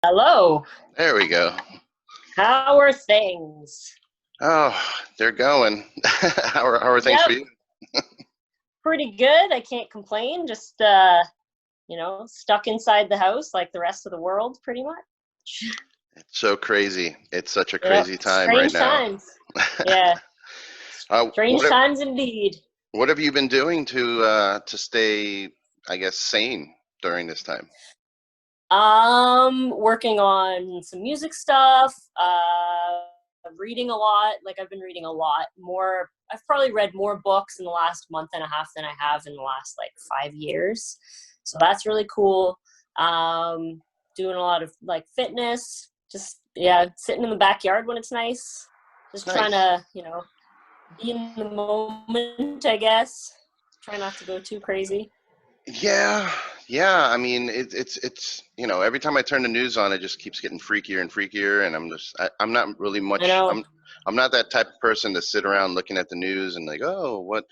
Hello. There we go. How are things? Oh, they're going. How are things for you? Pretty good. I can't complain. Just stuck inside the house like the rest of the world, pretty much. It's so crazy. It's such a crazy time Strange right now. times. Yeah. Strange What times indeed. What have you been doing to stay, I guess, sane during this time? Working on some music stuff. Reading a lot. Like I've been reading a lot more. I've probably read more books in the last month and a half than I have in the last 5 years. So that's really cool. Doing a lot of fitness. Just sitting in the backyard when it's nice. Just Nice. trying to be in the moment, I guess. Try not to go too crazy. Yeah. I mean, it's every time I turn the news on, it just keeps getting freakier and freakier, and I'm not really much. I know. I'm not that type of person to sit around looking at the news and oh, what,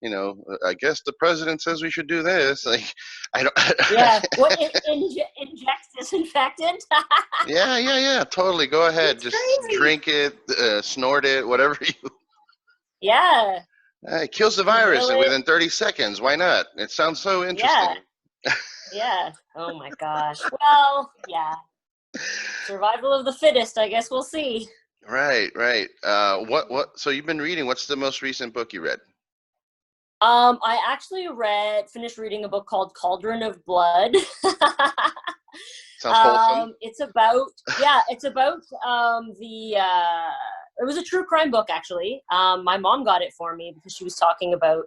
I guess the president says we should do this. I don't. Yeah. What inject disinfectant? Yeah. Totally. Go ahead. It's Just crazy. drink it, snort it, whatever you. Yeah. It kills the virus within 30 seconds. Why not? It sounds so interesting. Yeah. Oh my gosh. Well, yeah. Survival of the fittest. I guess we'll see. Right. What? So you've been reading. What's the most recent book you read? I actually finished reading a book called Cauldron of Blood. Sounds wholesome. It's about it was a true crime book, actually. My mom got it for me because she was talking about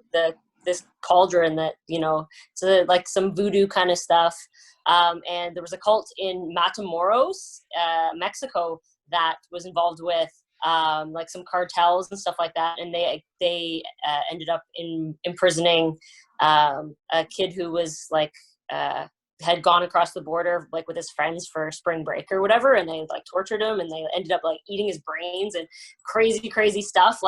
this cauldron that, it's like some voodoo kind of stuff. And there was a cult in Matamoros, Mexico, that was involved with some cartels and stuff like that. And they ended up imprisoning a kid who was had gone across the border with his friends for spring break or whatever, and they tortured him, and they ended up eating his brains and crazy stuff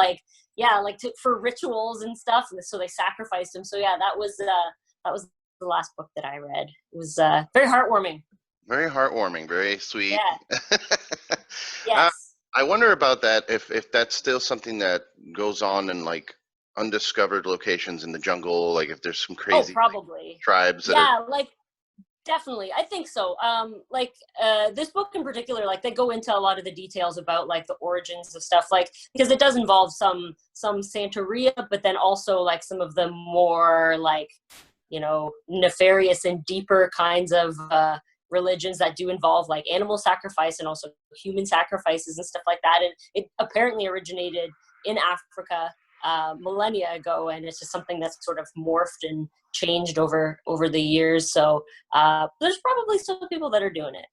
for rituals and stuff, and so they sacrificed him. So that was the last book that I read. It was very heartwarming. Very heartwarming, very sweet. Yeah. Yes. I wonder about that, if that's still something that goes on in undiscovered locations in the jungle, if there's some crazy probably tribes that definitely. I think so. This book in particular, they go into a lot of the details about the origins of stuff, because it does involve some Santeria, but then also some of the more nefarious and deeper kinds of religions that do involve animal sacrifice and also human sacrifices and stuff like that. And it apparently originated in Africa millennia ago, and it's just something that's sort of morphed and changed over the years. So there's probably still people that are doing it.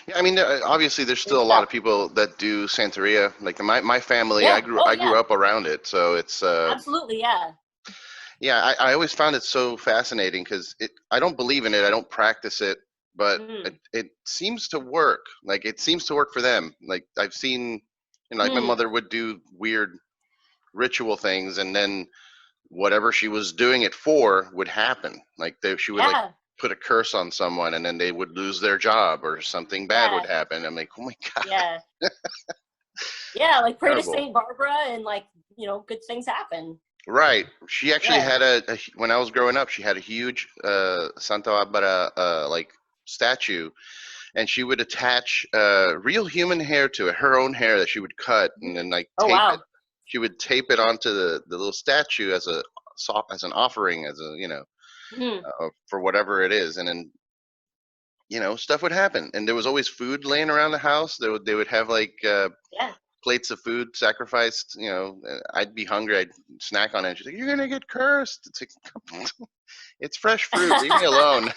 Yeah, I mean, obviously there's still a lot of people that do Santeria. My family, I grew up around it, so it's absolutely, yeah. Yeah, I always found it so fascinating because I don't believe in it, I don't practice it, but it seems to work. It seems to work for them. I've seen, my mother would do weird ritual things, and then whatever she was doing it for would happen. She would put a curse on someone, and then they would lose their job, or something bad would happen. I'm like, oh my god. Yeah. Pray to Saint Barbara, and good things happen. Right. She actually had when I was growing up, she had a huge Santa Barbara statue, and she would attach real human hair to it, her own hair that she would cut, and then tape it. She would tape it onto the little statue as an offering, as for whatever it is, and then stuff would happen, and there was always food laying around the house. They would have plates of food sacrificed. I'd be hungry, I'd snack on it. She's like, "You're gonna get cursed." It's like, it's fresh fruit. Leave me alone.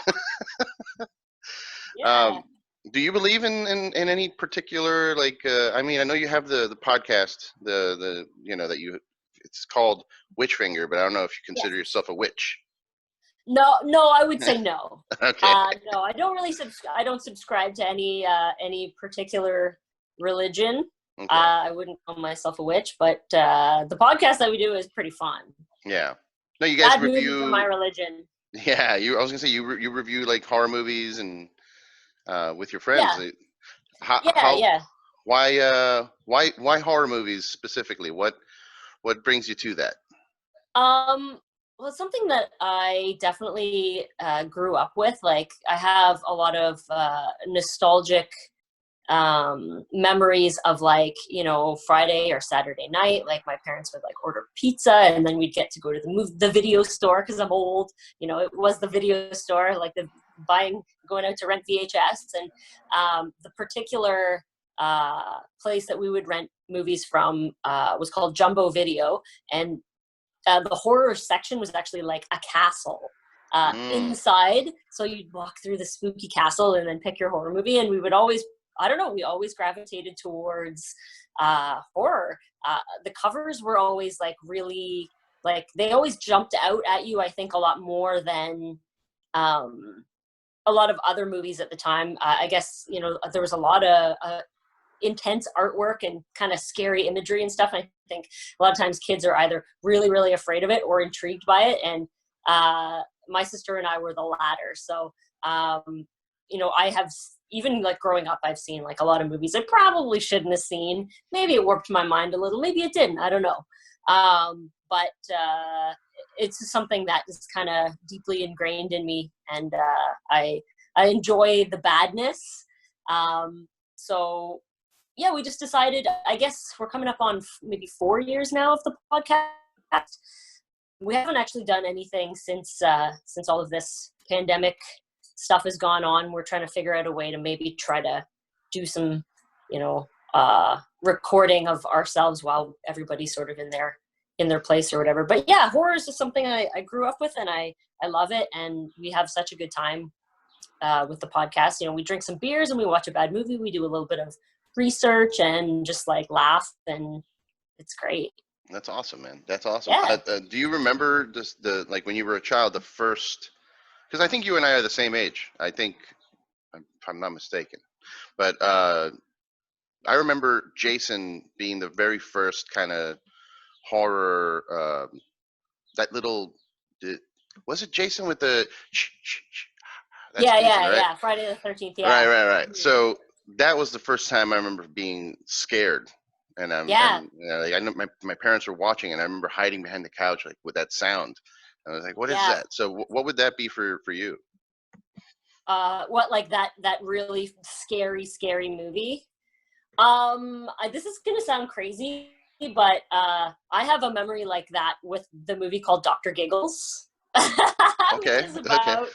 Do you believe in any particular I mean, I know you have the podcast, the it's called Witchfinger, but I don't know if you consider yourself a witch. No, I would say no. Okay. No, I don't really I don't subscribe to any particular religion. Okay. I wouldn't call myself a witch, but the podcast that we do is pretty fun. Yeah. No, you guys review my religion. Yeah, I was gonna say you review horror movies and with your friends. Yeah. How, Yeah, yeah. why horror movies specifically? What brings you to that? Well, it's something that I definitely grew up with. Like, I have a lot of nostalgic memories of, like, you know, Friday or Saturday night. Like, my parents would like order pizza, and then we'd get to go to the video store, because I'm old. You know, it was the video store, like going out to rent VHS, and the particular place that we would rent movies from was called Jumbo Video, and the horror section was actually like a castle inside. So you'd walk through the spooky castle and then pick your horror movie. And we would always, I don't know, we always gravitated towards horror. The covers were always like really, like, they always jumped out at you, I think, a lot more than a lot of other movies at the time. I guess, you know, there was a lot of intense artwork and kind of scary imagery and stuff. I think a lot of times kids are either really, really afraid of it or intrigued by it. And my sister and I were the latter. So, you know, I have, even like growing up, I've seen like a lot of movies I probably shouldn't have seen. Maybe it warped my mind a little. Maybe it didn't. I don't know. But it's something that is kind of deeply ingrained in me. And I enjoy the badness. So, yeah, we just decided, I guess we're coming up on maybe 4 years now of the podcast. We haven't actually done anything since all of this pandemic stuff has gone on. We're trying to figure out a way to maybe try to do some, you know, recording of ourselves while everybody's sort of in their place or whatever. But yeah, horror is just something I grew up with, and I love it. And we have such a good time with the podcast. You know, we drink some beers and we watch a bad movie. We do a little bit of research and just like laugh, and it's great. That's awesome, man. That's awesome. Yeah. Do you remember like when you were a child, the first, because I think you and I are the same age. I think, if I'm not mistaken, but I remember Jason being the very first kind of horror, that little, was it Jason with the that's yeah, Jason, right? yeah. Friday the 13th. Yeah. Right. So that was the first time I remember being scared. And Yeah. and, you know, like, I know my parents were watching, and I remember hiding behind the couch, like, with that sound. And I was like, "What is that?" So, what would that be for you? What, like that really scary movie? This is gonna sound crazy, but I have a memory like that with the movie called Dr. Giggles. Okay. Which is about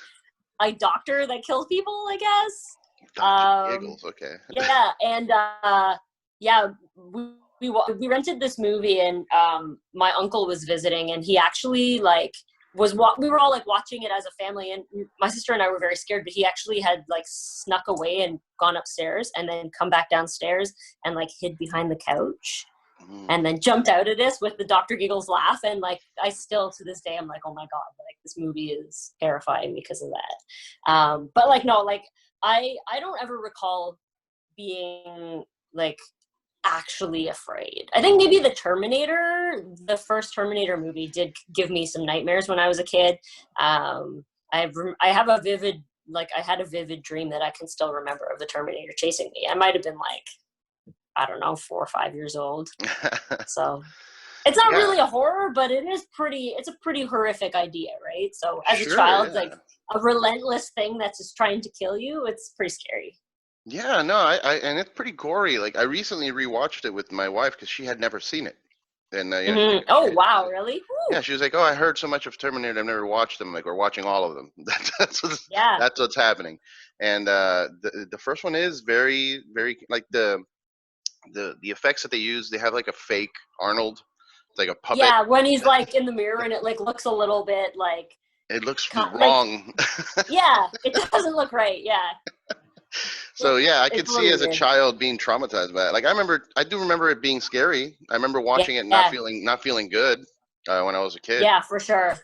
a doctor that kills people, I guess. Dr. Giggles. Okay. Yeah, and yeah, we rented this movie, and my uncle was visiting, and he actually like we were all like watching it as a family, and my sister and I were very scared, but he actually had like snuck away and gone upstairs and then come back downstairs and like hid behind the couch and then jumped out at us with the Dr. Giggles laugh. And like, I still to this day, I'm like, oh my God, like this movie is terrifying because of that. But like, no, like I don't ever recall being like actually afraid. I think maybe the first Terminator movie did give me some nightmares when I was a kid. I have a vivid, like I had a vivid dream that I can still remember of the Terminator chasing me. I might have been like, I don't know, 4 or 5 years old. So it's not really a horror, but it's a pretty horrific idea, right? So as a child, like a relentless thing that's just trying to kill you, it's pretty scary. Yeah, no, I and it's pretty gory. Like, I recently rewatched it with my wife because she had never seen it. And you know, wow, really? Woo. Yeah, she was like, "Oh, I heard so much of Terminator. I've never watched them." Like, we're watching all of them. That's what's happening. And the first one is very, very like the effects that they use. They have like a fake Arnold, it's like a puppet. Yeah, when he's like in the mirror and it like looks a little bit like it looks wrong. Like, yeah, it doesn't look right. Yeah. So yeah, I could see as a child being traumatized by it. Like I do remember it being scary. I remember watching it and not feeling good when I was a kid. Yeah, for sure.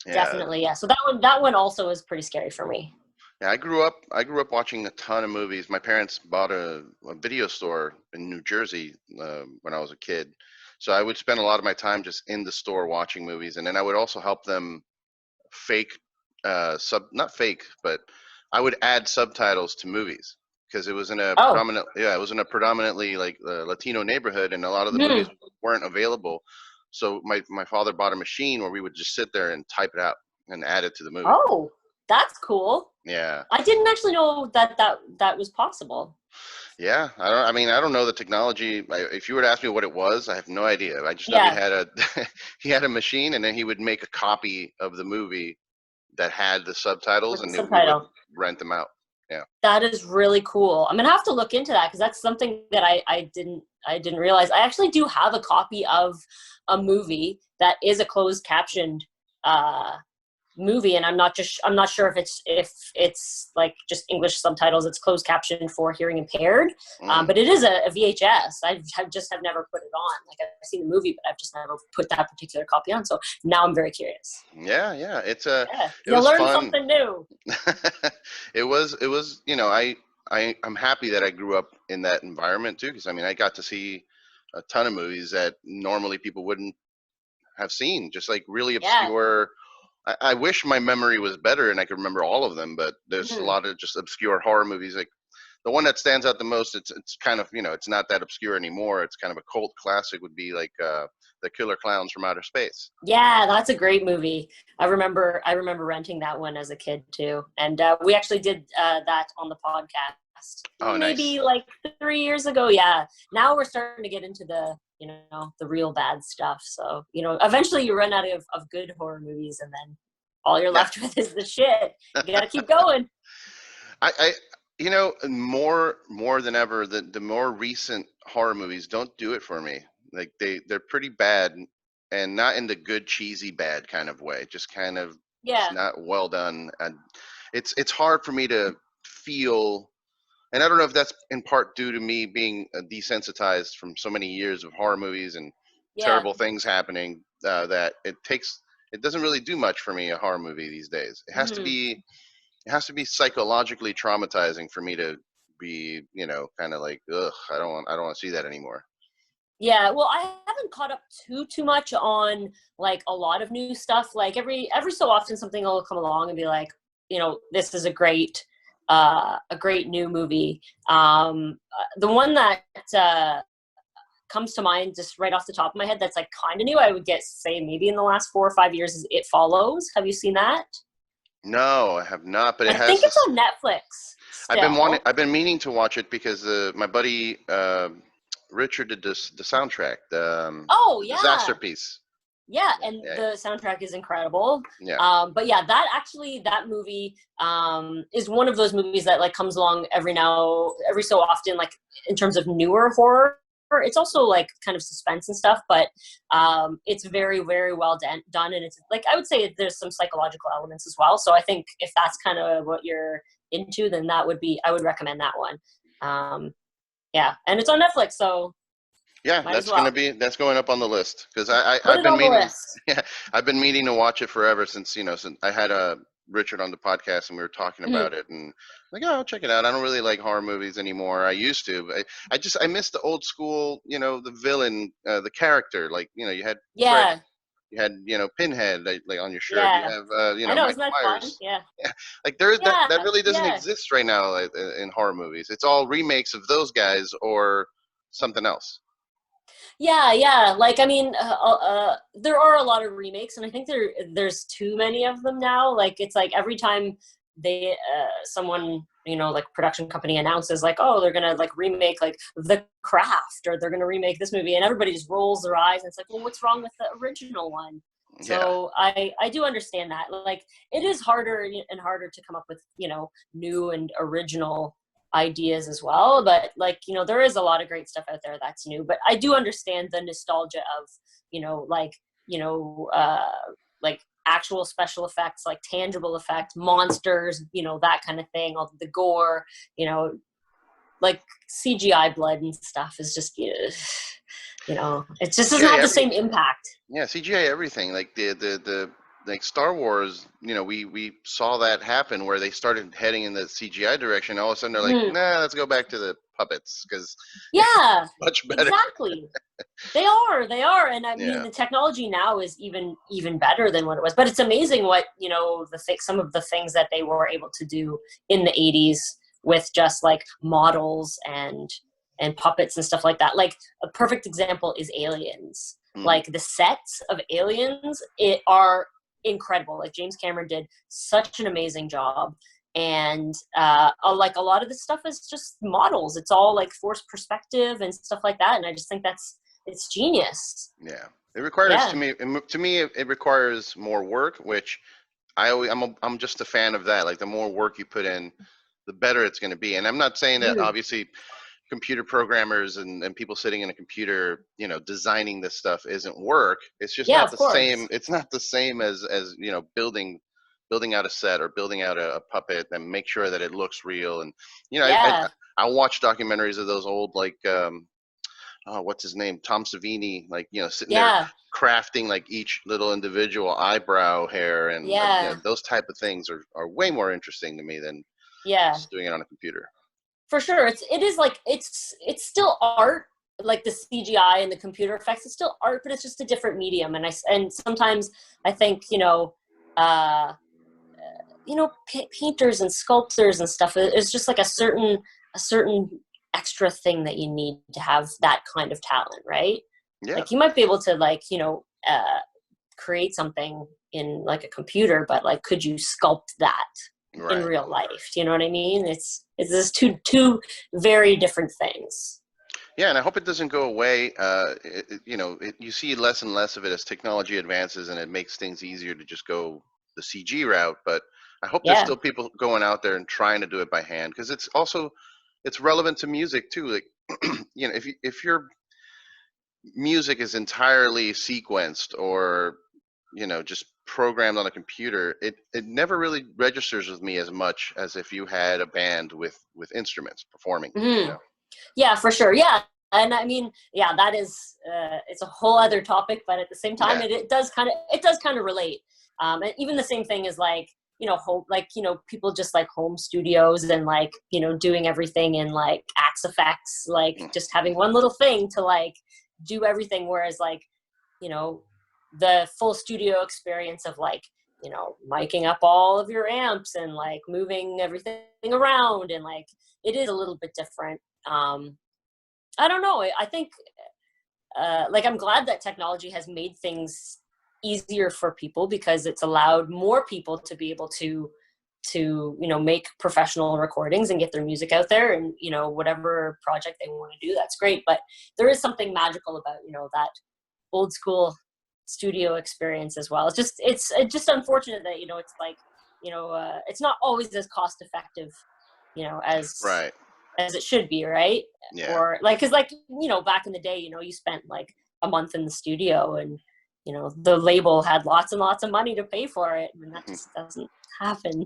Yeah. Definitely, yeah. So that one also is pretty scary for me. Yeah, I grew up watching a ton of movies. My parents bought a video store in New Jersey when I was a kid. So I would spend a lot of my time just in the store watching movies, and then I would also help them fake not fake, but I would add subtitles to movies because it was in a Oh. predominantly like Latino neighborhood, and a lot of the movies weren't available. So my father bought a machine where we would just sit there and type it out and add it to the movie. Oh, that's cool. Yeah. I didn't actually know that was possible. Yeah, I don't know the technology. If you were to ask me what it was, I have no idea. I just know he had a machine, and then he would make a copy of the movie that had the subtitles, and we would rent them out. Yeah, that is really cool. I'm gonna have to look into that because that's something that I didn't realize. I actually do have a copy of a movie that is a closed captioned movie, and I'm not sure if it's like just English subtitles. It's closed captioned for hearing impaired, but it is a VHS. I just have never put it on. Like, I've seen the movie, but I've just never put that particular copy on. So now I'm very curious. Yeah, it's a. Yeah. You'll learn fun. Something new. It was. You know, I'm happy that I grew up in that environment too, because I mean, I got to see a ton of movies that normally people wouldn't have seen, just like really obscure. Yeah. I wish my memory was better and I could remember all of them, but there's a lot of just obscure horror movies. Like the one that stands out the most, it's kind of, you know, it's not that obscure anymore. It's kind of a cult classic, would be like the Killer Clowns from Outer Space. Yeah, that's a great movie. I remember renting that one as a kid too. And we actually did that on the podcast. Oh, maybe nice. Like 3 years ago. Yeah. Now we're starting to get into the real bad stuff. So, eventually you run out of good horror movies, and then all you're left with is the shit. You got to keep going. I more than ever, the more recent horror movies don't do it for me. Like they're pretty bad, and not in the good cheesy bad kind of way. Just kind of just not well done. And it's hard for me to feel. And I don't know if that's in part due to me being desensitized from so many years of horror movies and terrible things happening, that it doesn't really do much for me, a horror movie these days. It has to be psychologically traumatizing for me to be, kind of like, ugh, I don't want to see that anymore. Yeah, well, I haven't caught up too much on like a lot of new stuff. Like every so often something will come along and be like, this is a great new movie. The one that comes to mind just right off the top of my head that's like kind of new, I would say maybe in the last 4 or 5 years, is It Follows. Have you seen that? No, I have not, but I think it's on Netflix still. I've been meaning to watch it because my buddy Richard did the soundtrack, the Disaster Piece. Yeah, and the soundtrack is incredible. Yeah. But yeah, that movie is one of those movies that like comes along every so often, like in terms of newer horror. It's also like kind of suspense and stuff, but it's very, very well done. And it's like, I would say there's some psychological elements as well. So I think if that's kind of what you're into, then I would recommend that one. Yeah, and it's on Netflix, so yeah, that's going up on the list, because I've been meaning to watch it forever since I had Richard on the podcast and we were talking about it, and like, oh, I'll check it out. I don't really like horror movies anymore. I used to, but I miss the old school, the villain, the character, like you had Freddy, you had Pinhead like on your shirt. You have I know, isn't that fun? Yeah. Like that really doesn't exist right now in horror movies. It's all remakes of those guys or something else. Yeah. Like, I mean, there are a lot of remakes, and I think there's too many of them now. Like, it's like every time someone, like production company announces like, oh, they're going to like remake like The Craft, or they're going to remake this movie, and everybody just rolls their eyes, and it's like, well, what's wrong with the original one? So I do understand that. Like, it is harder and harder to come up with, new and original ideas as well, but like there is a lot of great stuff out there that's new, but I do understand the nostalgia of like actual special effects, like tangible effects, monsters, that kind of thing, all the gore, like CGI blood and stuff is just it just doesn't have the same impact. Yeah, CGI everything, like the like Star Wars, we saw that happen where they started heading in the CGI direction. All of a sudden, they're like, nah, let's go back to the puppets because yeah, much better. Exactly. They are, and I mean the technology now is even better than what it was. But it's amazing what some of the things that they were able to do in the 80s with just like models and puppets and stuff like that. Like a perfect example is Aliens. Like the sets of Aliens are incredible. Like James Cameron did such an amazing job. And like a lot of this stuff is just models. It's all like forced perspective and stuff like that. And I just think it's genius. Yeah, it requires to me it requires more work, which I'm just a fan of that. Like the more work you put in, the better it's going to be. And I'm not saying that obviously computer programmers and people sitting in a computer, designing this stuff isn't work. It's just not the same. It's not the same as building out a set or building out a puppet and make sure that it looks real. And I watch documentaries of those old like what's his name, Tom Savini, like sitting there crafting like each little individual eyebrow hair and those type of things are way more interesting to me than just doing it on a computer. For sure. It's still art, like the CGI and the computer effects. It's still art, but it's just a different medium. And sometimes I think, painters and sculptors and stuff, it's just like a certain extra thing that you need to have that kind of talent, right? Yeah. Like you might be able to create something in like a computer, but like, could you sculpt that in real life? Do you know what I mean? It's just two very different things. Yeah, and I hope it doesn't go away. You see less and less of it as technology advances, and it makes things easier to just go the CG route. But I hope there's still people going out there and trying to do it by hand, because it's relevant to music too. Like, if your music is entirely sequenced or just programmed on a computer, it never really registers with me as much as if you had a band with instruments performing. Yeah, for sure. Yeah, and I mean, that is it's a whole other topic, but at the same time, it does kind of relate. And even the same thing is like people just like home studios and like doing everything in like Axe Effects, like just having one little thing to like do everything, whereas like the full studio experience of like miking up all of your amps and like moving everything around, and like it is a little bit different. I don't know, I think like I'm glad that technology has made things easier for people, because it's allowed more people to be able to make professional recordings and get their music out there, and whatever project they want to do, that's great. But there is something magical about that old school studio experience as well. It's just unfortunate that it's like it's not always as cost effective as it should be, right? Or like, because like back in the day you spent like a month in the studio, and the label had lots and lots of money to pay for it, and that just doesn't happen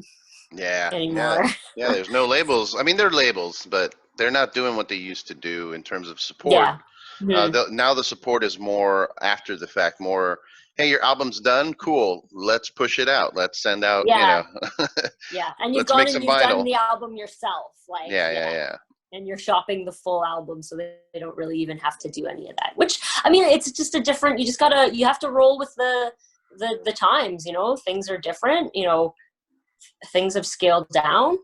anymore. Yeah, there's no labels. I mean, they're labels, but they're not doing what they used to do in terms of support. Now the support is more after the fact, more, hey, your album's done, cool, let's push it out, let's send out and you've gone and you've done the album yourself, like and you're shopping the full album, so they don't really even have to do any of that, which I mean, it's just a different, you have to roll with the times. Things are different, things have scaled down.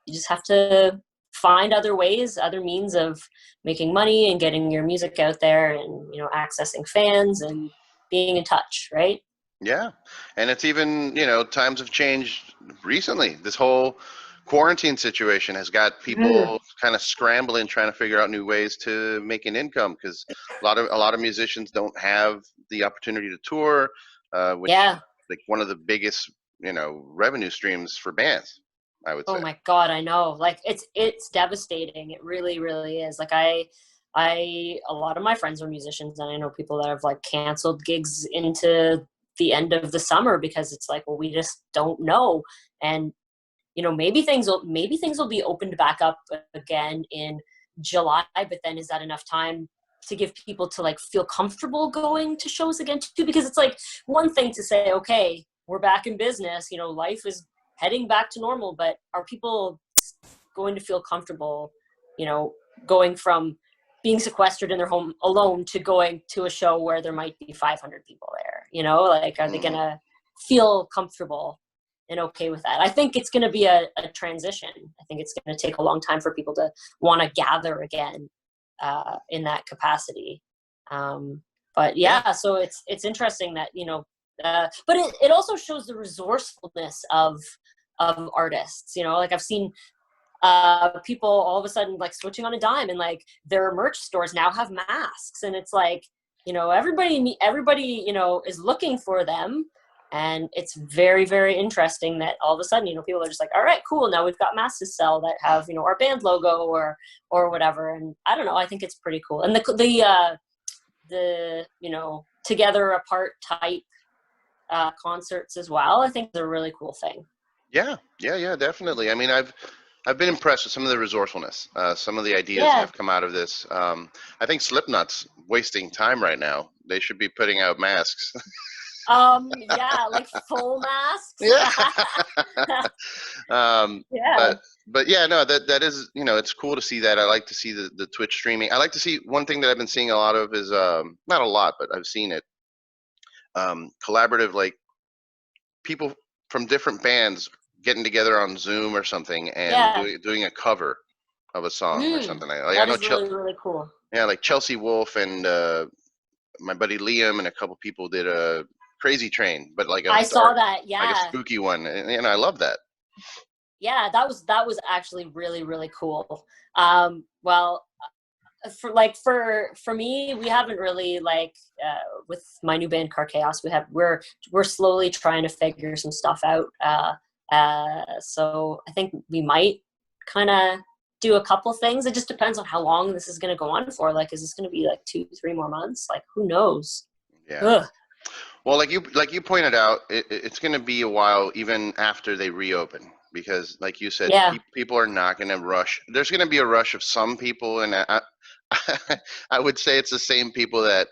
You just have to find other ways, other means of making money and getting your music out there, and accessing fans and being in touch, right? Yeah, and it's even times have changed recently. This whole quarantine situation has got people kind of scrambling, trying to figure out new ways to make an income, because a lot of musicians don't have the opportunity to tour, which like one of the biggest revenue streams for bands, I would say. Oh my God, I know. Like it's devastating. It really, really is. Like a lot of my friends are musicians, and I know people that have like canceled gigs into the end of the summer, because it's like, well, we just don't know. And maybe things will be opened back up again in July, but then is that enough time to give people to like feel comfortable going to shows again too, because it's like one thing to say, okay, we're back in business, you know, life is heading back to normal, but are people going to feel comfortable, you know, going from being sequestered in their home alone to going to a show where there might be 500 people there, you know, like, are they going to feel comfortable and okay with that? I think it's going to be a transition. I think it's going to take a long time for people to want to gather again in that capacity. But yeah, so it's interesting that, you know, but it also shows the resourcefulness of artists, you know, like I've seen people all of a sudden like switching on a dime, and like their merch stores now have masks, and it's like, you know, everybody, you know, is looking for them. And it's very, very interesting that all of a sudden, you know, people are just like, all right, cool. Now we've got masks to sell that have, you know, our band logo or whatever. And I don't know, I think it's pretty cool. And the you know, together apart type concerts as well, I think is a really cool thing. Yeah, definitely. I mean, I've been impressed with some of the resourcefulness, some of the ideas that have come out of this. I think Slipknot's wasting time right now. They should be putting out masks. Yeah, like full masks. Yeah. But yeah, no, that is, you know, it's cool to see that. I like to see the Twitch streaming. I like to see, one thing that I've been seeing a lot of is, not a lot, but I've seen it, collaborative, like people from different bands getting together on Zoom or something and doing a cover of a song or something like that. Like, that is really, really cool. Yeah, like Chelsea Wolfe and my buddy Liam and a couple people did a Crazy Train, but like I saw that, yeah, like a spooky one, and I love that. Yeah, that was actually really, really cool. Well, for me, we haven't really like with my new band Karkaos, we're slowly trying to figure some stuff out. So I think we might kind of do a couple things. It just depends on how long this is going to go on for. Like, is this going to be like 2-3 more months? Like, who knows? Yeah. Ugh. Well, like you pointed out, it's going to be a while even after they reopen, because like you said, people are not going to rush. There's going to be a rush of some people, and I would say it's the same people that,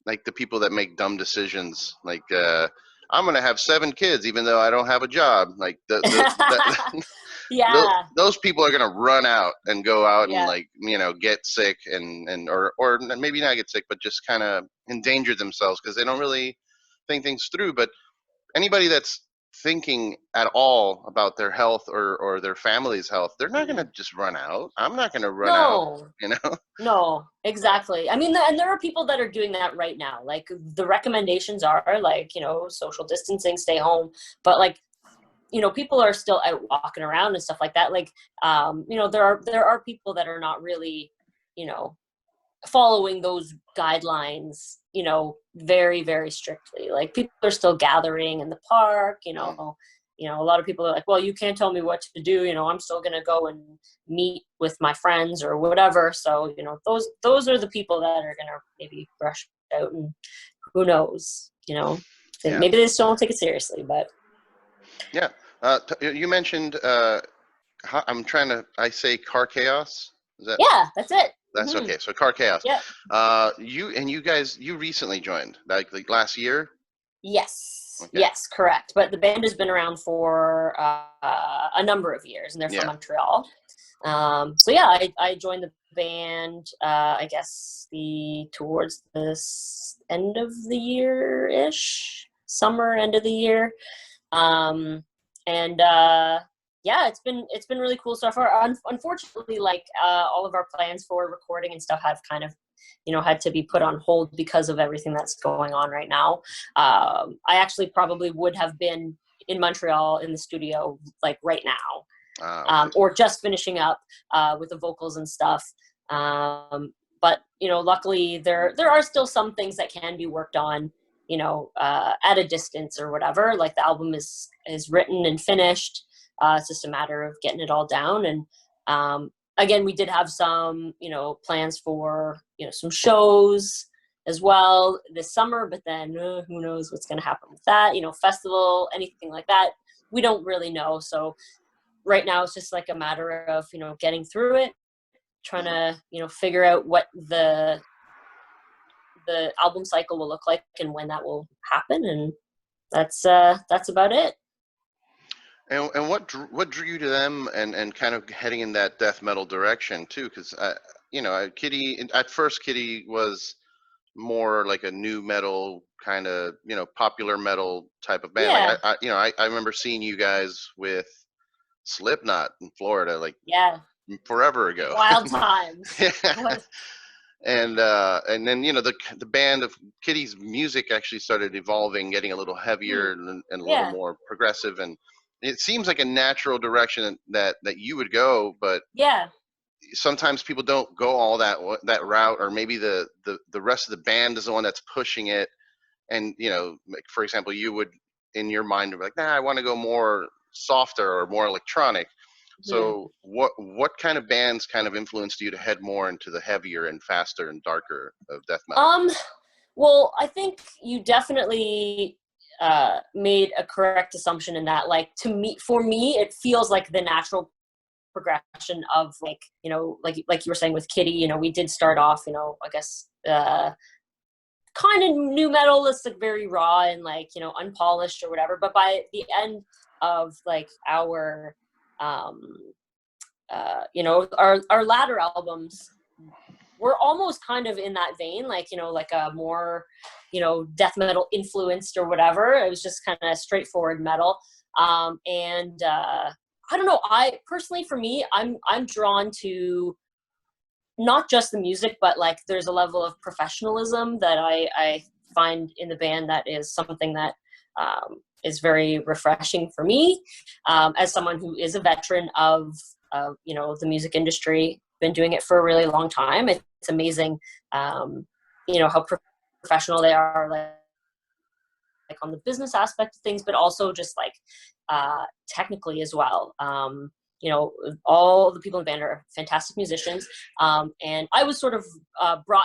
like the people that make dumb decisions, like I'm going to have 7 kids even though I don't have a job. Like those people are going to run out and go out and like, you know, get sick or maybe not get sick, but just kind of endanger themselves because they don't really think things through. But anybody that's thinking at all about their health or their family's health, they're not going to just run out. I'm not going to run out, you know? No, exactly. I mean, and there are people that are doing that right now. Like the recommendations are like, you know, social distancing, stay home, but like, you know, people are still out walking around and stuff like that. Like, you know, there are people that are not really, you know, following those guidelines, you know, very, very strictly. Like people are still gathering in the park, you know, a lot of people are like, well, you can't tell me what to do. You know, I'm still going to go and meet with my friends or whatever. So, you know, those are the people that are going to maybe rush out, and who knows, you know, maybe they just don't take it seriously, but. Yeah. You mentioned, I say Karkaos. Is that? Yeah, that's it. That's okay. So Karkaos. Yeah. You guys recently joined, like last year? Yes. Okay. Yes, correct. But the band has been around for a number of years, and they're from Montreal. So yeah, I joined the band, I guess towards this end of the year-ish, summer, end of the year. Yeah, it's been really cool so far. Unfortunately, like all of our plans for recording and stuff have kind of, you know, had to be put on hold because of everything that's going on right now. I actually probably would have been in Montreal in the studio like right now, or just finishing up with the vocals and stuff. But you know, luckily there are still some things that can be worked on, you know, at a distance or whatever. Like the album is written and finished. It's just a matter of getting it all down. And again, we did have some, you know, plans for, you know, some shows as well this summer, but then who knows what's going to happen with that, you know, festival, anything like that. We don't really know. So right now it's just like a matter of, you know, getting through it trying to, you know, figure out what the album cycle will look like and when that will happen, and that's about it. And what drew you to them, and kind of heading in that death metal direction too? Because you know, Kittie, at first Kittie was more like a new metal kind of, you know, popular metal type of band. Yeah. Like I remember seeing you guys with Slipknot in Florida, like forever ago. Wild times. And then, you know, the band of Kittie's music actually started evolving, getting a little heavier and a little more progressive, and it seems like a natural direction that you would go, but sometimes people don't go all that route, or maybe the rest of the band is the one that's pushing it. And, you know, like, for example, you would, in your mind, be like, nah, I want to go more softer or more electronic. So what kind of bands kind of influenced you to head more into the heavier and faster and darker of death metal? Well, I think you definitely made a correct assumption in that. Like, for me, it feels like the natural progression of, like, you know, like you were saying with Kittie, you know, we did start off, you know, I guess kind of new metal. It's like very raw and, like, you know, unpolished or whatever. But by the end of, like, our you know, our latter albums were almost kind of in that vein, like, you know, like a more, you know, death metal influenced or whatever. It was just kind of straightforward metal. And I don't know, I personally, for me, I'm drawn to not just the music, but, like, there's a level of professionalism that I find in the band that is something that is very refreshing for me, as someone who is a veteran of you know, the music industry, been doing it for a really long time. It's amazing, you know, how professional they are, like on the business aspect of things, but also just, like, technically as well. You know, all the people in the band are fantastic musicians, and I was sort of brought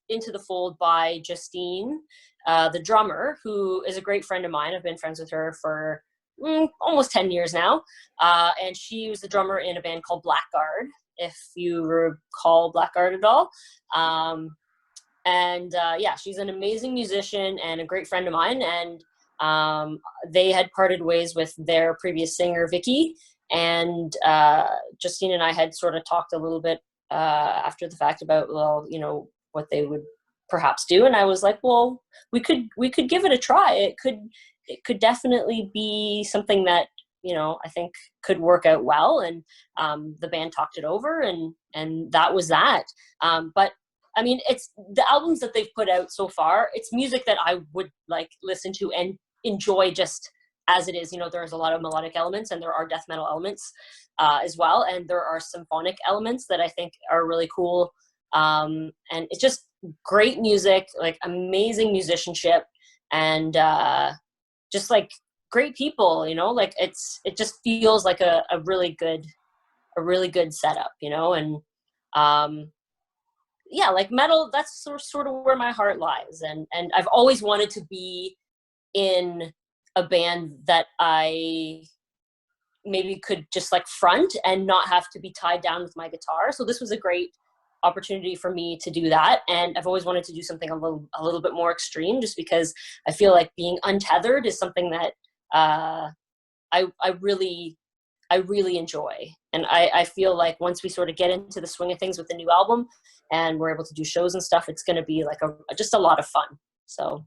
into the fold by Justine, the drummer, who is a great friend of mine. I've been friends with her for almost 10 years now. And she was the drummer in a band called Blackguard, if you recall Blackguard at all. Yeah, she's an amazing musician and a great friend of mine. And they had parted ways with their previous singer, Vicky. And Justine and I had sort of talked a little bit after the fact about, well, you know, what they would perhaps do. And I was like, well, we could give it a try. It could definitely be something that, you know, I think could work out well. And the band talked it over, and that was that. But I mean, it's the albums that they've put out so far, it's music that I would, like, listen to and enjoy just as it is. You know, there's a lot of melodic elements, and there are death metal elements as well. And there are symphonic elements that I think are really cool. And it's just great music, like amazing musicianship, and just, like, great people, you know, like, it just feels like a really good setup, you know. And yeah, like, metal, that's sort of where my heart lies. And I've always wanted to be in a band that I maybe could just, like, front and not have to be tied down with my guitar. So this was a great opportunity for me to do that. And I've always wanted to do something a little bit more extreme, just because I feel like being untethered is something that I really enjoy. And I feel like once we sort of get into the swing of things with the new album and we're able to do shows and stuff, it's going to be like just a lot of fun. So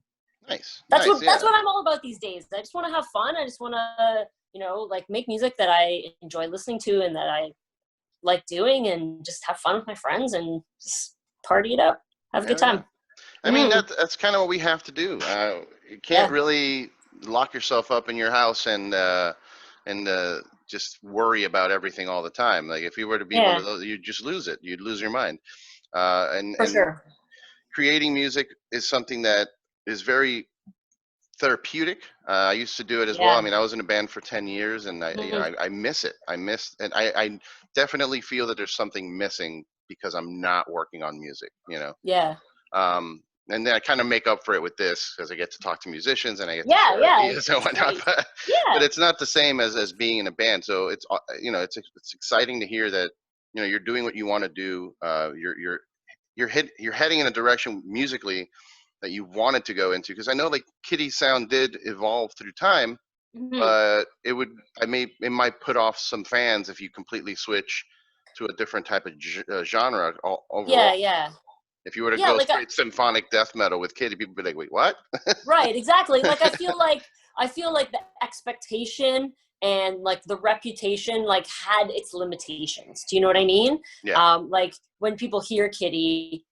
nice. That's what I'm all about these days. I just want to have fun. I just want to, you know, like, make music that I enjoy listening to and that I like doing, and just have fun with my friends and just party it up, have a good time. I mean, that's kind of what we have to do. You can't really lock yourself up in your house and just worry about everything all the time. Like, if you were to be one of those, you'd just lose it. You'd lose your mind. For sure. Creating music is something that is very therapeutic. I used to do it as well. I mean, I was in a band for 10 years, and you know, I miss it. And I definitely feel that there's something missing because I'm not working on music, you know? Yeah. And then I kind of make up for it with this, because I get to talk to musicians and I get to share ideas and whatnot. But it's not the same as being in a band. So it's, you know, it's exciting to hear that you know, you're doing what you want to do. You're heading in a direction musically that you wanted to go into. Because I know like Kittie's sound did evolve through time, but it might put off some fans if you completely switch to a different type of genre overall. Yeah. If you were to go like straight symphonic death metal with Kittie, people would be like, wait, what? Right, exactly. Like I feel like the expectation and like the reputation like had its limitations. Do you know what I mean? Yeah. Like when people hear Kittie,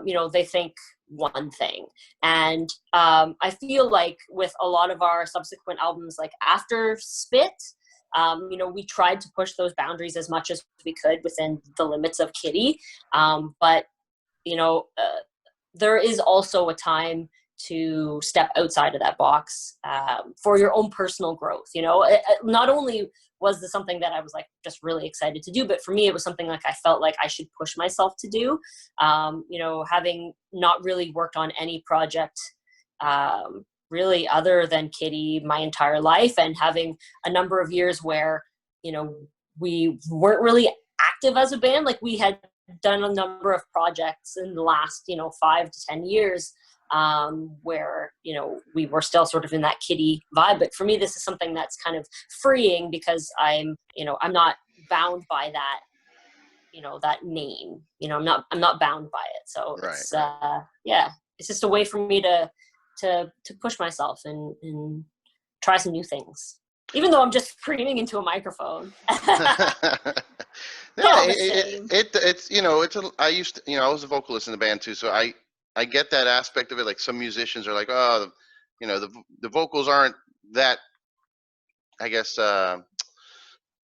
you know, they think one thing. And I feel like with a lot of our subsequent albums, like after Spit, you know, we tried to push those boundaries as much as we could within the limits of Kittie. But, you know, there is also a time to step outside of that box for your own personal growth. You know, not only was this something that I was like just really excited to do, but for me it was something like I felt like I should push myself to do. You know, having not really worked on any project really other than Kittie my entire life, and having a number of years where, you know, we weren't really active as a band. Like we had done a number of projects in the last, you know, 5 to 10 years where, you know, we were still sort of in that Kittie vibe. But for me, this is something that's kind of freeing because I'm, you know, I'm not bound by that, you know, that name, you know, I'm not bound by it. So it's, yeah, it's just a way for me to push myself and try some new things, even though I'm just screaming into a microphone. Yeah, it's you know, I used to, you know, I was a vocalist in the band too, so I get that aspect of it. Like some musicians are like, oh, you know, the vocals aren't that, I guess,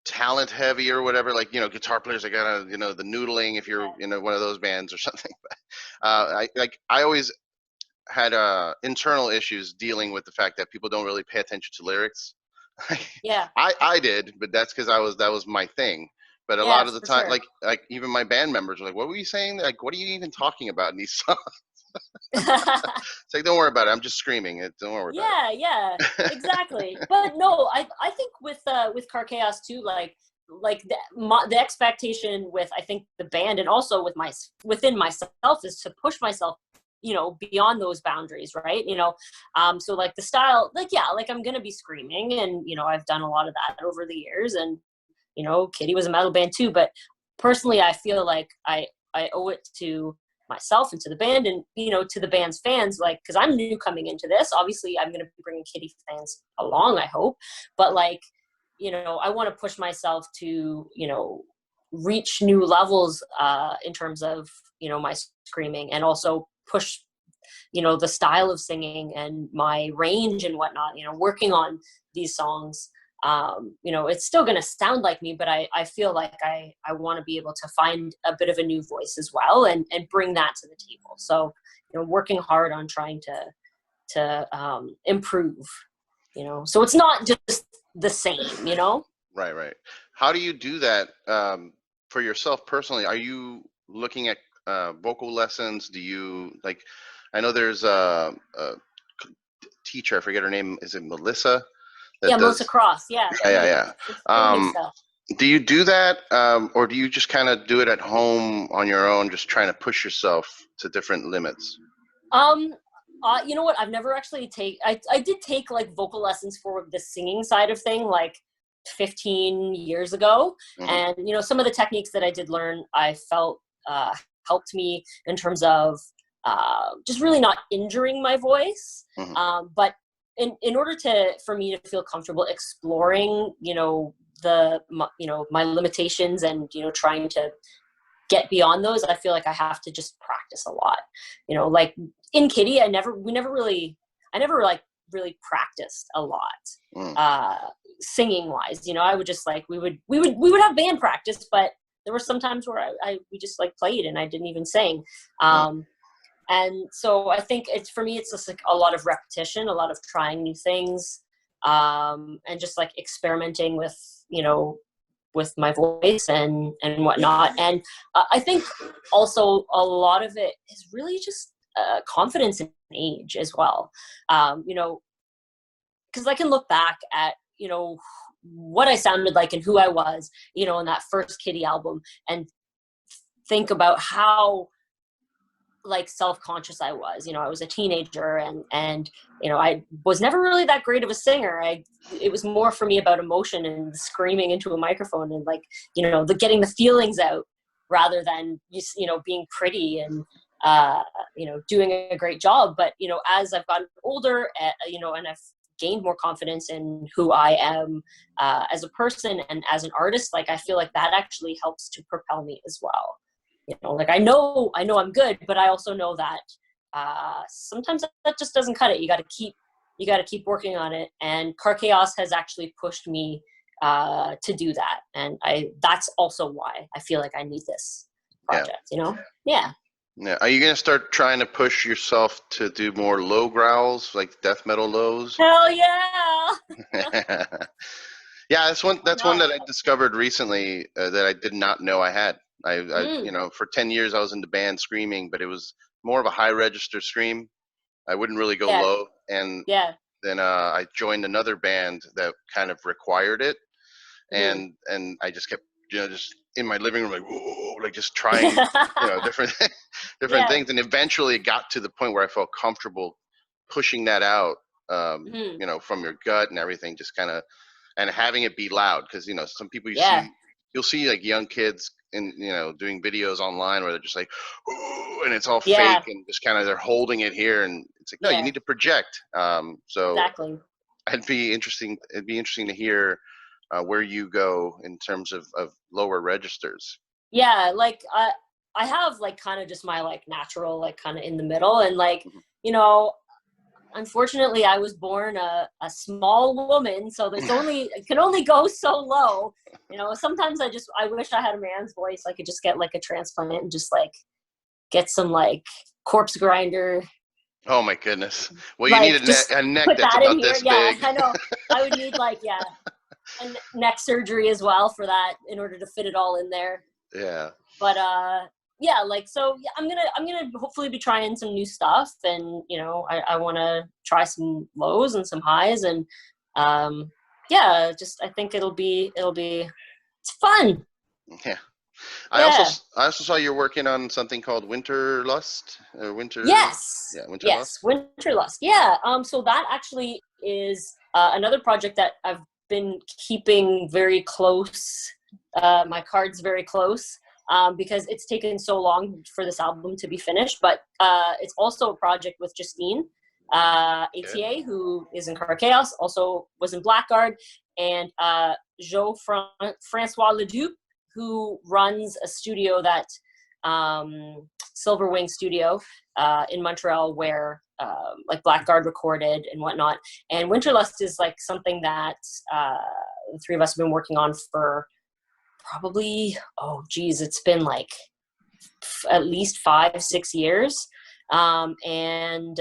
talent heavy or whatever. Like, you know, guitar players are gonna, you know, the noodling if you're, you know, one of those bands or something. But I always had internal issues dealing with the fact that people don't really pay attention to lyrics. Yeah, I did, but that's because that was my thing. But a lot of the time, sure. like even my band members were like, "What were you saying? Like, what are you even talking about in these songs?" It's like, don't worry about it. I'm just screaming. Don't worry about it. Yeah, exactly. But no, I think with Karkaos too, like the expectation with, I think, the band and also with within myself is to push myself, you know, beyond those boundaries, right? You know, so like the style, like, yeah, like I'm gonna be screaming, and, you know, I've done a lot of that over the years, and, you know, Kittie was a metal band too, but personally I feel like I owe it to myself and to the band and, you know, to the band's fans, like, because I'm new coming into this. Obviously I'm going to be bringing Kittie fans along, I hope, but like, you know, I want to push myself to, you know, reach new levels in terms of, you know, my screaming, and also push, you know, the style of singing and my range and whatnot, you know, working on these songs. You know, it's still going to sound like me, but I feel like I want to be able to find a bit of a new voice as well, and bring that to the table. So, you know, working hard on trying to improve, you know, so it's not just the same, you know? Right. How do you do that for yourself personally? Are you looking at vocal lessons? Do you, like, I know there's a teacher, I forget her name. Is it Melissa? Yeah, Melissa Cross. Yeah. Yeah. Do you do that, or do you just kind of do it at home on your own, just trying to push yourself to different limits? You know what? I've never actually I did take like vocal lessons for the singing side of thing, like 15 years ago. Mm-hmm. And, you know, some of the techniques that I did learn, I felt helped me in terms of just really not injuring my voice. Mm-hmm. But in order for me to feel comfortable exploring, you know, my limitations and, you know, trying to get beyond those, I feel like I have to just practice a lot. You know, like in Kittie, I never really practiced a lot, singing wise. You know, I would just like, we would have band practice, but there were some times where we just like played and I didn't even sing. And so I think for me, it's just like a lot of repetition, a lot of trying new things, and just like experimenting with, you know, with my voice and whatnot. And I think also a lot of it is really just confidence in age as well. You know, because I can look back at, you know, what I sounded like and who I was, you know, in that first Kittie album, and think about how like self-conscious I was. You know, I was a teenager, and you know, I was never really that great of a singer. It was more for me about emotion and screaming into a microphone and, like, you know, getting the feelings out rather than just, you know, being pretty and you know, doing a great job. But, you know, as I've gotten older, you know, and I've gained more confidence in who I am as a person and as an artist, like, I feel like that actually helps to propel me as well. You know, like, I know I'm good, but I also know that sometimes that just doesn't cut it. You got to keep working on it. And Karkaos has actually pushed me to do that. And that's also why I feel like I need this project, you know? Yeah. Yeah. Are you going to start trying to push yourself to do more low growls, like death metal lows? Hell yeah. Yeah, that's one that I discovered recently that I did not know I had. I you know, for 10 years I was in the band screaming, but it was more of a high register scream. I wouldn't really go low. And then I joined another band that kind of required it. And I just kept, you know, just in my living room, like, whoa, like just trying, you know, different things. And eventually it got to the point where I felt comfortable pushing that out, you know, from your gut and everything, just kind of, and having it be loud. Because, you know, some people you'll see like young kids in, you know, doing videos online where they're just like, ooh, and it's all fake and just kind of, they're holding it here. And it's like, no, you need to project. So exactly. it'd be interesting to hear where you go in terms of lower registers. Yeah, like I have like kind of just my like natural, like kind of in the middle, and like, you know, unfortunately I was born a small woman, so it can only go so low. You know, sometimes I wish I had a man's voice. I could just get like a transplant and just like get some like corpse grinder. Oh my goodness. Well, like, you need a neck that's that about this big. I know. I would need like a neck surgery as well for that in order to fit it all in there. Yeah. But yeah, like, so yeah, I'm gonna hopefully be trying some new stuff, and, you know, I want to try some lows and some highs, and yeah, just I think it'll be it's fun. Yeah. I also saw you're working on something called Winterlvst. Yes. Yeah, Winterlvst. Yes, Winterlvst. Yeah. So that actually is another project that I've been keeping very close, my cards very close, because it's taken so long for this album to be finished. But it's also a project with Justine, ATA, who is in Karkaos, also was in Blackguard, and Francois Leduc, who runs a studio that Silver Wing Studio in Montreal, where like Blackguard recorded and whatnot. And Winterlvst is like something that the three of us have been working on for probably, it's been like at least 5-6 years. And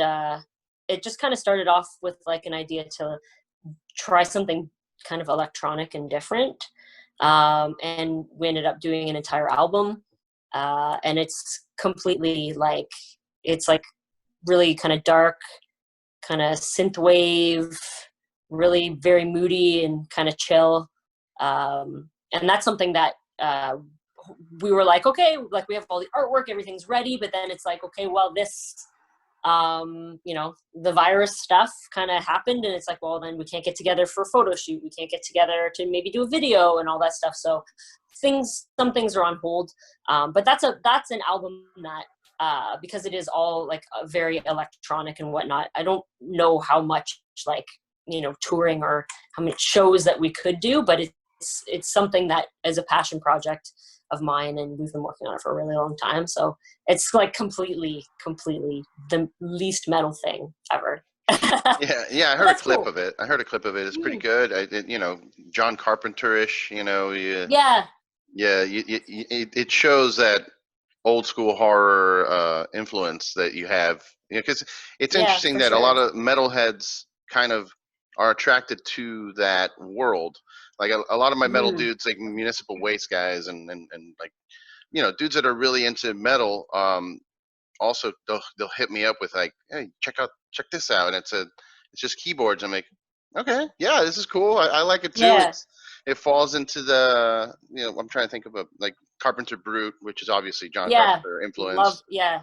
it just kind of started off with like an idea to try something kind of electronic and different. And we ended up doing an entire album. And it's completely like, it's like really kind of dark, kind of synthwave, really very moody and kind of chill. And that's something that we were like, okay, like we have all the artwork, everything's ready, but then it's like, okay, well, this, you know, the virus stuff kind of happened, and it's like, well, then we can't get together for a photo shoot. We can't get together to maybe do a video and all that stuff. So some things are on hold. But that's an album that, because it is all like very electronic and whatnot, I don't know how much like, you know, touring or how many shows that we could do, but it's something that is a passion project of mine, and we've been working on it for a really long time. So it's like completely the least metal thing ever. yeah, I heard a clip of it. It's pretty good. You know, John Carpenter-ish, you know. It shows that old school horror influence that you have, you know, because it's interesting that a lot of metalheads kind of are attracted to that world. Like a lot of my metal dudes, like Municipal Waste guys, and like, you know, dudes that are really into metal, also they'll hit me up with like, hey, check this out, and it's just keyboards. I'm like, Okay. Yeah, this is cool. I like it too. Yeah. It falls into the, I'm trying to think of like Carpenter Brute, which is obviously John Yeah. Carpenter influence. Love, yeah.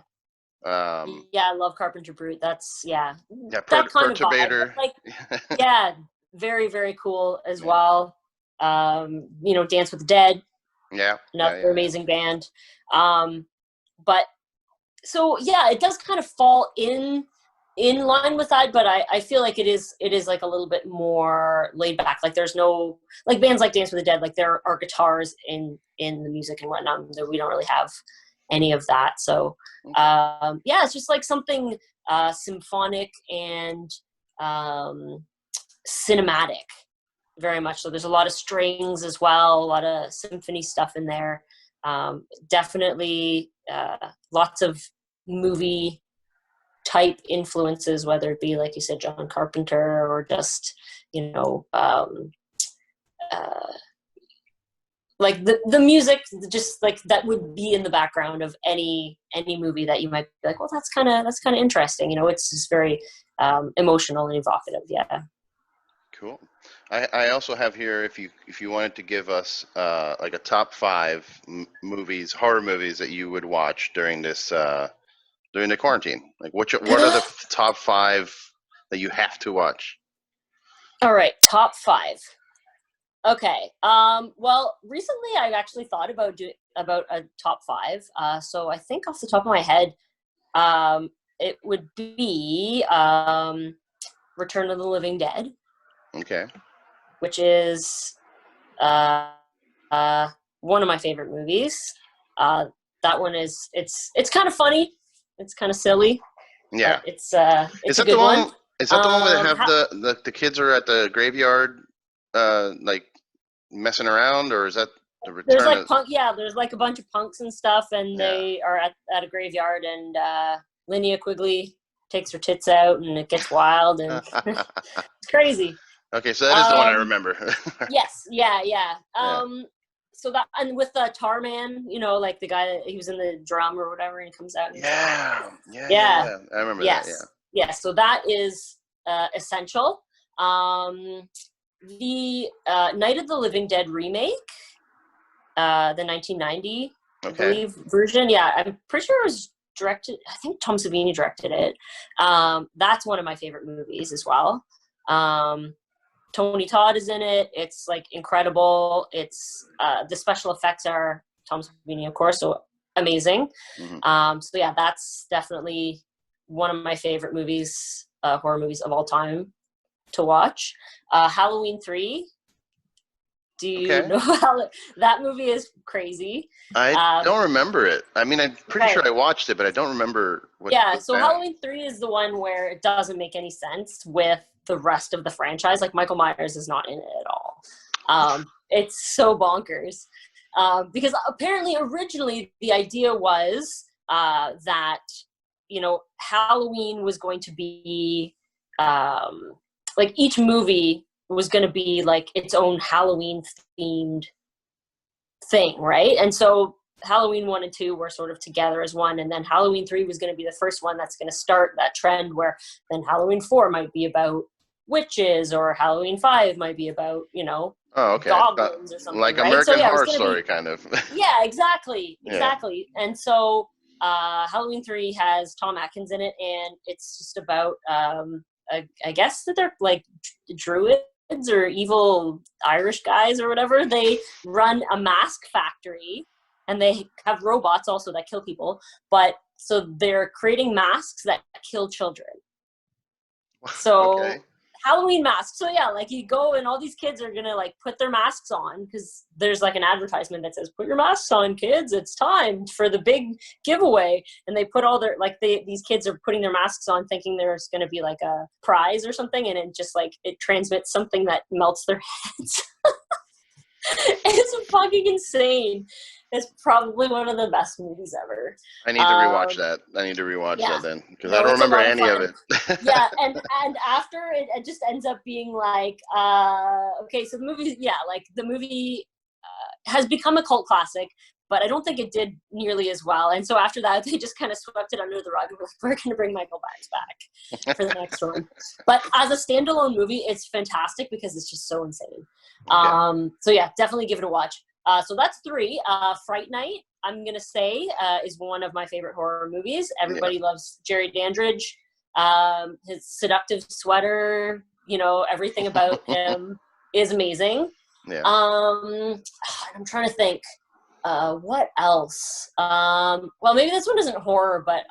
I love Carpenter Brute. That's, that kind of vibe. Perturbator. Like, yeah, very, very cool as well. Dance with the Dead. Yeah. Another amazing band. But so it does kind of fall in line with that, but I feel like it is like a little bit more laid back. Like there's no, like bands like Dance with the Dead, like there are guitars in the music and whatnot. We don't really have any of that. So it's just like something symphonic and cinematic, very much so. There's a lot of strings as well, a lot of symphony stuff in there. Definitely lots of movie type influences, whether it be, like you said, John Carpenter, or just like the music, just like that would be in the background of any movie that you might be like, well, that's kind of interesting. It's just very emotional and evocative. Yeah. Cool. I also have here, if you wanted to give us like a top 5 horror movies that you would watch during this during the quarantine. Like what are the top 5 that you have to watch? All right, top 5. Okay. Well, recently I've actually thought about a top 5. So I think off the top of my head, it would be Return of the Living Dead. Okay. Which is one of my favorite movies. That one is it's kind of funny. It's kind of silly. Yeah. It's a good one. Is that the one where they have the kids are at the graveyard like messing around, or is that the Return? There's like punk. Yeah, there's like a bunch of punks and stuff, and they are at a graveyard, and Linnea Quigley takes her tits out, and it gets wild, and it's crazy. Okay, so that is the one I remember. Yes, yeah. So that, and with the Tar Man, like the guy that he was in the drum or whatever, and he comes out. And yeah. I remember that. Yeah. Yeah. So that is essential. The Night of the Living Dead remake, the 1990, I believe, version. Yeah, I'm pretty sure it was directed. I think Tom Savini directed it. That's one of my favorite movies as well. Tony Todd is in it. It's like incredible. It's the special effects are Tom Savini, of course, so amazing. Mm-hmm. So yeah, that's definitely one of my favorite movies, horror movies of all time to watch. Halloween 3. Do you know how that movie is crazy? I don't remember it. I mean, I'm pretty sure I watched it, but I don't remember what. Yeah, so Halloween 3 is the one where it doesn't make any sense with the rest of the franchise. Like Michael Myers is not in it at all. It's so bonkers. Because apparently originally the idea was that, Halloween was going to be like each movie was going to be like its own Halloween themed thing, right? And so Halloween 1 and 2 were sort of together as one, and then Halloween 3 was going to be the first one that's going to start that trend where then Halloween 4 might be about witches, or Halloween 5 might be about, goblins or something. Like American Horror Story, kind of. Yeah, exactly. Yeah. And so Halloween 3 has Tom Atkins in it, and it's just about, I guess that they're like druids or evil Irish guys or whatever. They run a mask factory, and they have robots also that kill people. But so they're creating masks that kill children. So Halloween masks. So yeah, like you go and all these kids are gonna like put their masks on, because there's like an advertisement that says, "Put your masks on, kids. It's time for the big giveaway." And they put all their these kids are putting their masks on, thinking there's gonna be like a prize or something, and it just like it transmits something that melts their heads. It's fucking insane. It's probably one of the best movies ever. I need to rewatch that. I need to rewatch that then, because I don't remember any of it. Yeah, and after it just ends up being like, so the movie, the movie has become a cult classic, but I don't think it did nearly as well. And so after that, they just kind of swept it under the rug and were like, we're going to bring Michael Byers back for the next one. But as a standalone movie, it's fantastic because it's just so insane. So yeah, definitely give it a watch. So that's 3. Fright Night, I'm going to say, is one of my favorite horror movies. Everybody loves Jerry Dandridge. His seductive sweater, you know, everything about him is amazing. Yeah. I'm trying to think. What else? Well, maybe this one isn't horror, but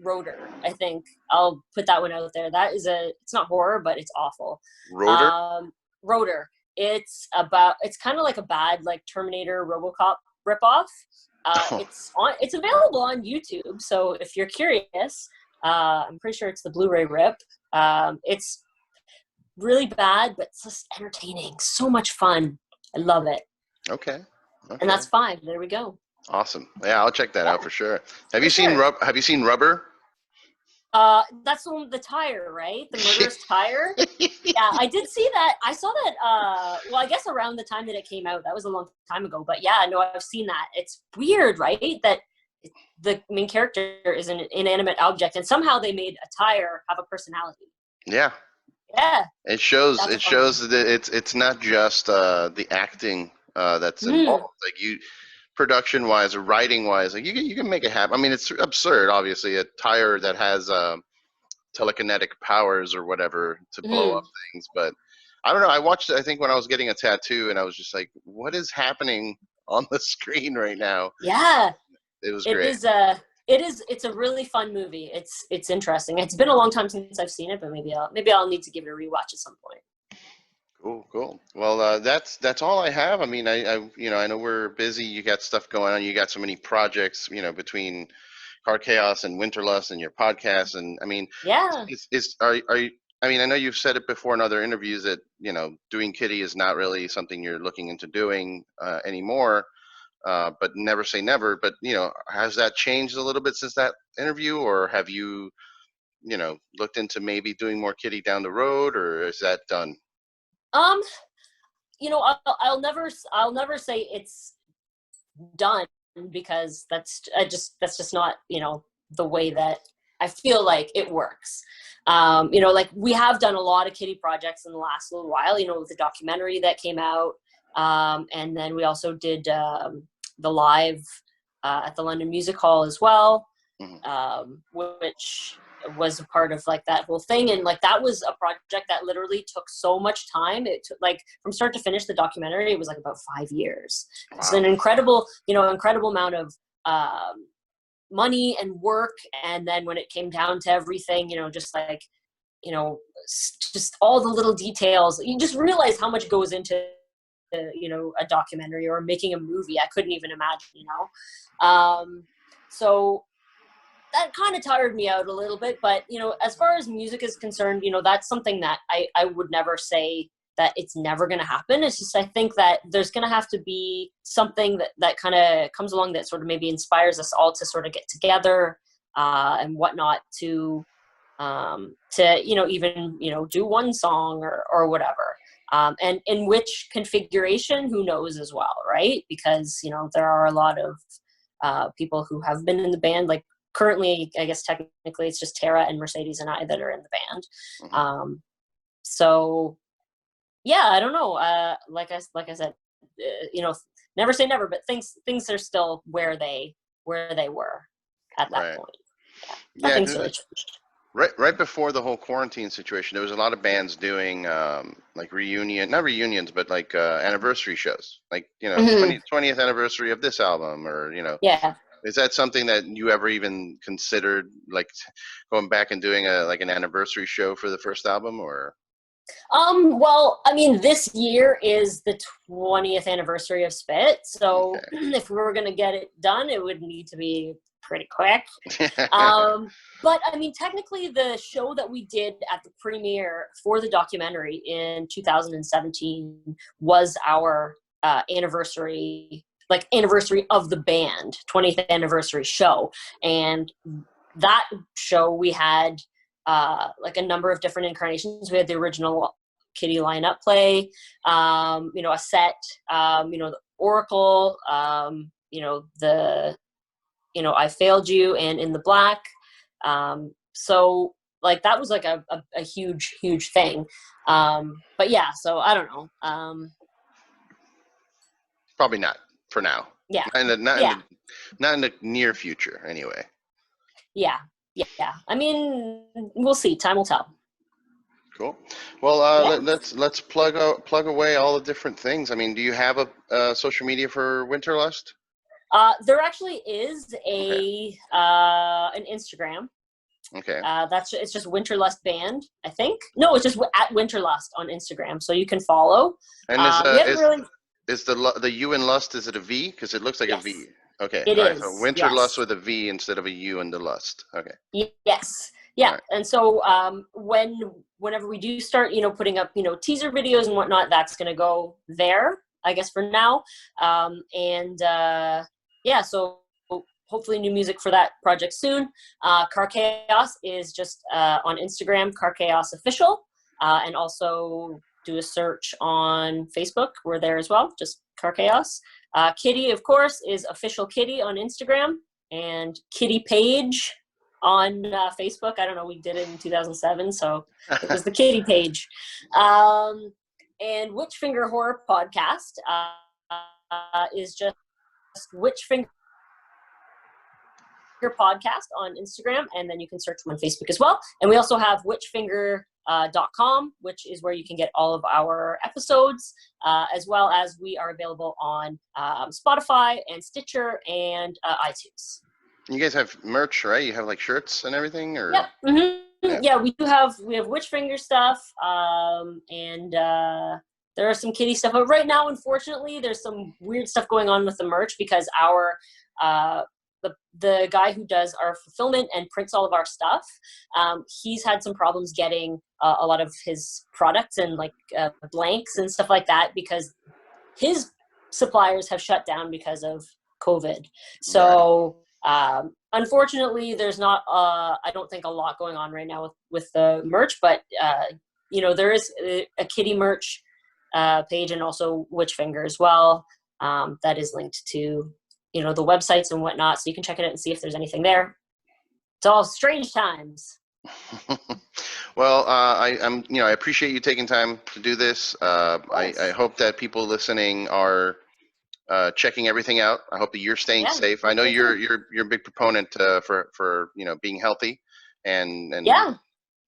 Rotor. I think I'll put that one out there. It's not horror, but it's awful. Rotor? Rotor. It's kind of like a bad, like, Terminator RoboCop ripoff. It's available on YouTube. So if you're curious, I'm pretty sure it's the Blu-ray rip. It's really bad, but it's just entertaining. So much fun. I love it. Okay. And that's 5. There we go. Awesome. Yeah, I'll check that out for sure. Have you seen Rubber? That's the one with the tire, right? The murderous tire. Yeah, I did see that. I saw that. Well, I guess around the time that it came out. That was a long time ago. But yeah, no, I've seen that. It's weird, right? That the main character is an inanimate object, and somehow they made a tire have a personality. Yeah. Yeah. It shows that it's not just the acting that's involved. Like production wise or writing wise, like you can make it happen. I mean, it's absurd, obviously, a tire that has telekinetic powers or whatever to blow up things. But I don't know. I watched it, I think, when I was getting a tattoo, and I was just like, what is happening on the screen right now? Yeah. It was great. It's a really fun movie. It's interesting. It's been a long time since I've seen it, but maybe I'll need to give it a rewatch at some point. Cool. Well, that's all I have. I mean, I know we're busy. You got stuff going on. You got so many projects, you know, between Karkaos and Winterlvst and your podcast. And I mean, yeah. Are you? I mean, I know you've said it before in other interviews that, you know, doing Kittie is not really something you're looking into doing anymore. But never say never. But, you know, has that changed a little bit since that interview, or have you, you know, looked into maybe doing more Kittie down the road, or is that done? You know, I'll never say it's done, because that's just not, you know, the way that I feel like it works. You know, like, we have done a lot of Kittie projects in the last little while, you know, with the documentary that came out. And then we also did the live at the London Music Hall as well, which was a part of, like, that whole thing. And, like, that was a project that literally took so much time. It took, like, from start to finish, the documentary, it was like about 5 years. Wow. It's an incredible amount of money and work. And then when it came down to everything, you know, just like, you know, just all the little details, you just realize how much goes into, you know, a documentary or making a movie. I couldn't even imagine, you know. So that kind of tired me out a little bit. But, you know, as far as music is concerned, you know, that's something that I would never say that it's never going to happen. It's just, I think that there's going to have to be something that kind of comes along that sort of maybe inspires us all to sort of get together and whatnot to you know, even, you know, do one song or whatever. And in which configuration, who knows as well, right? Because, you know, there are a lot of people who have been in the band. Like, currently, I guess technically it's just Tara and Mercedes and I that are in the band. So, yeah, I don't know. Like I said, you know, never say never, but things are still where they were at that point. Yeah, nothing's really changed. Right before the whole quarantine situation, there was a lot of bands doing like not reunions, but like anniversary shows. Like, you know, 20th anniversary of this album, or, you know. Yeah. Is that something that you ever even considered, like, going back and doing an anniversary show for the first album, or? Well, I mean, this year is the 20th anniversary of Spit, so if we were going to get it done, it would need to be pretty quick. But I mean, technically the show that we did at the premiere for the documentary in 2017 was our anniversary of the band, 20th anniversary show. And that show, we had like a number of different incarnations. We had the original Kittie lineup play, you know, a set, you know, the Oracle, you know, the, you know, I Failed You and In the Black. So like that was like a huge thing. But yeah, so I don't know. Probably not for now. Yeah. Not in the near future anyway. Yeah. I mean, we'll see. Time will tell. Cool. Well, let's plug away all the different things. I mean, do you have a social media for Winterlvst? There actually is an Instagram. Okay. It's just Winterlvst Band, I think. No, it's just at Winterlvst on Instagram, so you can follow. And is the U in Lust, is it a V? Because it looks like a V. Okay. It is. So Winterlvst with a V instead of a U in the Lust. Okay. Yes. Yeah. Right. And so whenever we do start, you know, putting up, you know, teaser videos and whatnot, that's going to go there, I guess, for now. Yeah, so hopefully new music for that project soon. Karkaos is just on Instagram, Karkaos Official, and also do a search on Facebook. We're there as well, just Karkaos. Kittie, of course, is Official Kittie on Instagram, and Kittie Page on Facebook. I don't know, we did it in 2007, so it was the Kittie Page. And Witchfinger Horror Podcast is just Witchfinger Podcast on Instagram, and then you can search them on Facebook as well. And we also have witchfinger.com, which is where you can get all of our episodes, as well as we are available on Spotify and Stitcher and iTunes. You guys have merch, right? You have like shirts and everything, or? Yep. Mm-hmm. Yeah, we have Witchfinger stuff, and there are some Kittie stuff. But right now, unfortunately, there's some weird stuff going on with the merch because our the guy who does our fulfillment and prints all of our stuff, he's had some problems getting a lot of his products and like blanks and stuff like that because his suppliers have shut down because of COVID. So unfortunately, there's not I don't think a lot going on right now with the merch, but you know, there is a Kittie merch page and also Witchfinger as well, that is linked to, you know, the websites and whatnot, so you can check it out and see if there's anything there. It's all strange times. Well, I'm you know, I appreciate you taking time to do this. I hope that people listening are checking everything out. I hope that you're staying safe. I know you're a big proponent for you know, being healthy and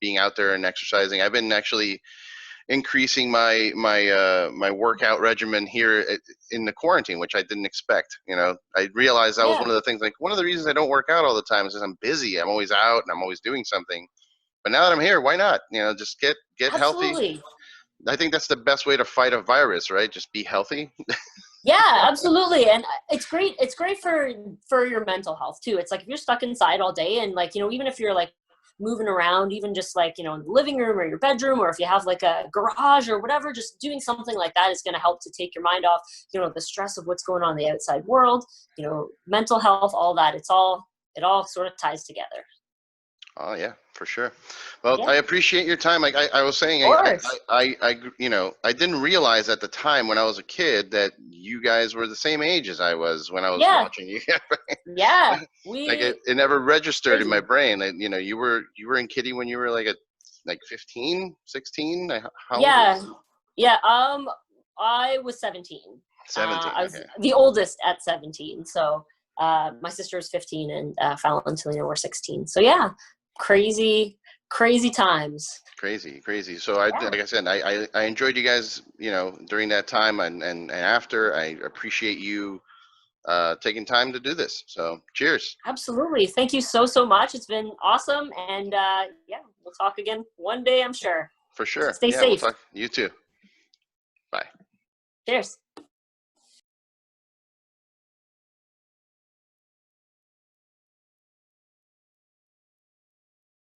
being out there and exercising. I've been actually increasing my workout regimen here in the quarantine, which I didn't expect. You know, I realized that was one of the things, like one of the reasons I don't work out all the time is because I'm busy. I'm always out and I'm always doing something. But now that I'm here, why not? You know, just get healthy. I think that's the best way to fight a virus, right? Just be healthy. Yeah, absolutely. And it's great. It's great for your mental health too. It's like if you're stuck inside all day and like, you know, even if you're like moving around, even just like, you know, in the living room or your bedroom, or if you have like a garage or whatever, just doing something like that is going to help to take your mind off, you know, the stress of what's going on in the outside world, you know, mental health, all that. It all sort of ties together. Oh yeah, for sure. Well, I appreciate your time. Like I was saying, I you know, I didn't realize at the time when I was a kid that you guys were the same age as I was when I was watching you. Yeah, like it never registered in my brain that, you know, you were in Kittie when you were like 15, 16. How old were you? Yeah. I was 17. 17. I was the oldest at 17. So my sister was 15 and Fallon and Talina were 16. So yeah. Crazy times. Crazy. So like I said, I enjoyed you guys, you know, during that time and after. I appreciate you taking time to do this. So cheers. Absolutely. Thank you so much. It's been awesome. And we'll talk again one day, I'm sure. For sure. Stay safe. We'll talk. You too. Bye. Cheers.